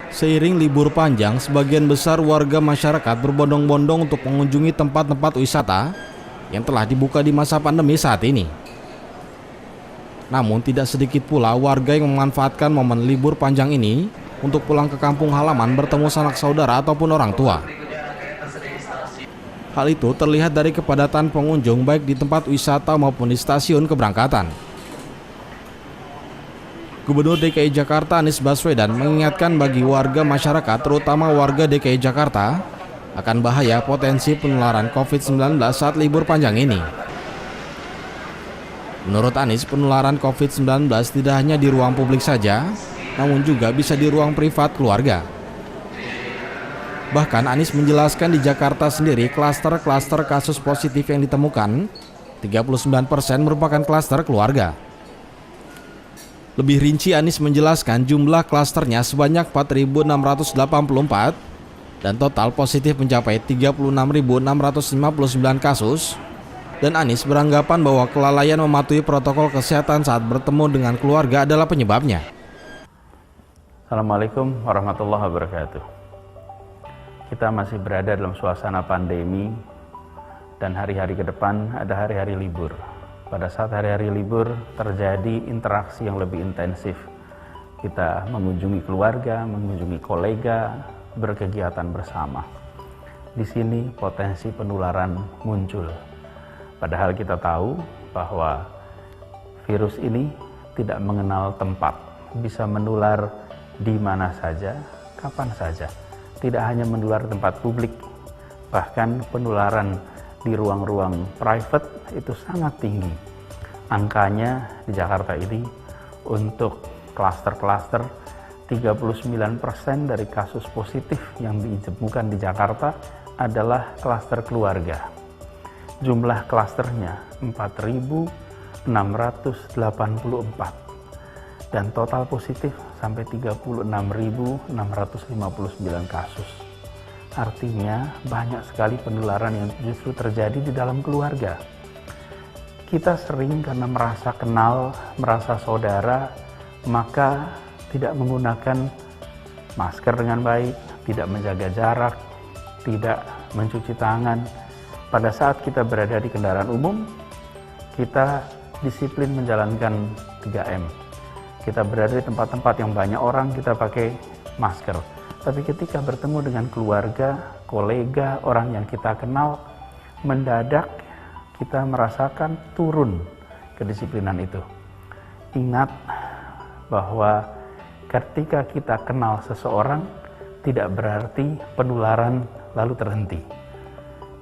Seiring libur panjang, sebagian besar warga masyarakat berbondong-bondong untuk mengunjungi tempat-tempat wisata yang telah dibuka di masa pandemi saat ini. Namun tidak sedikit pula warga yang memanfaatkan momen libur panjang ini untuk pulang ke kampung halaman bertemu sanak saudara ataupun orang tua. Hal itu terlihat dari kepadatan pengunjung baik di tempat wisata maupun di stasiun keberangkatan. Gubernur DKI Jakarta Anies Baswedan mengingatkan bagi warga masyarakat, terutama warga DKI Jakarta, akan bahaya potensi penularan COVID-19 saat libur panjang ini. Menurut Anies, penularan COVID-19 tidak hanya di ruang publik saja, namun juga bisa di ruang privat keluarga. Bahkan Anies menjelaskan di Jakarta sendiri klaster-klaster kasus positif yang ditemukan, 39% merupakan klaster keluarga. Lebih rinci Anies menjelaskan jumlah klasternya sebanyak 4.684 dan total positif mencapai 36.659 kasus. Dan Anies beranggapan bahwa kelalaian mematuhi protokol kesehatan saat bertemu dengan keluarga adalah penyebabnya. Assalamualaikum warahmatullahi wabarakatuh. Kita masih berada dalam suasana pandemi dan hari-hari ke depan ada hari-hari libur. Pada saat hari-hari libur terjadi interaksi yang lebih intensif. Kita mengunjungi keluarga, mengunjungi kolega, berkegiatan bersama. Di sini potensi penularan muncul. Padahal kita tahu bahwa virus ini tidak mengenal tempat, bisa menular di mana saja, kapan saja. Tidak hanya menular di tempat publik, bahkan penularan di ruang-ruang private itu sangat tinggi. Angkanya di Jakarta ini untuk klaster-klaster 39% dari kasus positif yang ditemukan di Jakarta adalah klaster keluarga. Jumlah klasternya 4.684 dan total positif sampai 36.659 kasus. Artinya banyak sekali penularan yang justru terjadi di dalam keluarga. Kita sering karena merasa kenal, merasa saudara, maka tidak menggunakan masker dengan baik, tidak menjaga jarak, tidak mencuci tangan. Pada saat kita berada di kendaraan umum, kita disiplin menjalankan 3M. Kita berada di tempat-tempat yang banyak orang, kita pakai masker. Tapi ketika bertemu dengan keluarga, kolega, orang yang kita kenal, mendadak kita merasakan turun kedisiplinan itu. Ingat bahwa ketika kita kenal seseorang, tidak berarti penularan lalu terhenti.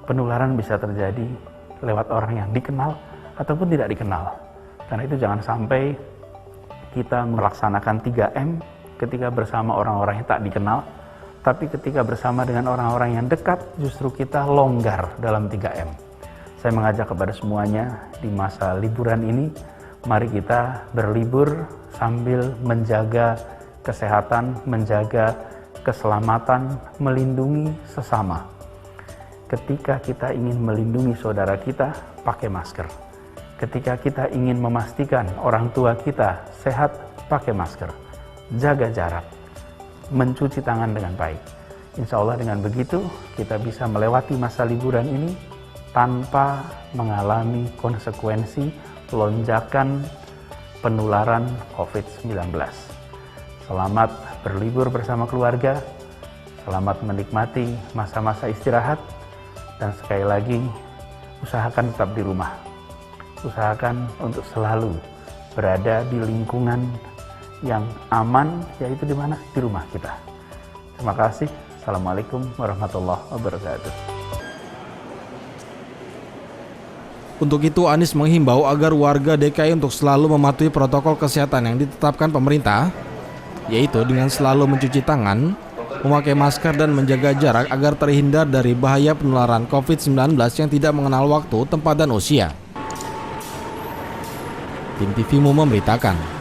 Penularan bisa terjadi lewat orang yang dikenal ataupun tidak dikenal. Karena itu jangan sampai kita melaksanakan 3M ketika bersama orang-orang yang tak dikenal, tapi ketika bersama dengan orang-orang yang dekat, justru kita longgar dalam 3M. Saya mengajak kepada semuanya di masa liburan ini, mari kita berlibur sambil menjaga kesehatan, menjaga keselamatan, melindungi sesama. Ketika kita ingin melindungi saudara kita, pakai masker. Ketika kita ingin memastikan orang tua kita sehat, pakai masker. Jaga jarak, mencuci tangan dengan baik. Insya Allah dengan begitu kita bisa melewati masa liburan ini tanpa mengalami konsekuensi lonjakan penularan COVID-19. Selamat berlibur bersama keluarga, selamat menikmati masa-masa istirahat, dan sekali lagi usahakan tetap di rumah. Usahakan untuk selalu berada di lingkungan yang aman, yaitu di mana? Di rumah kita. Terima kasih. Assalamualaikum warahmatullahi wabarakatuh. Untuk itu Anies menghimbau agar warga DKI untuk selalu mematuhi protokol kesehatan yang ditetapkan pemerintah, yaitu dengan selalu mencuci tangan, memakai masker dan menjaga jarak agar terhindar dari bahaya penularan COVID-19 yang tidak mengenal waktu, tempat dan usia. Tim TVMU memberitakan.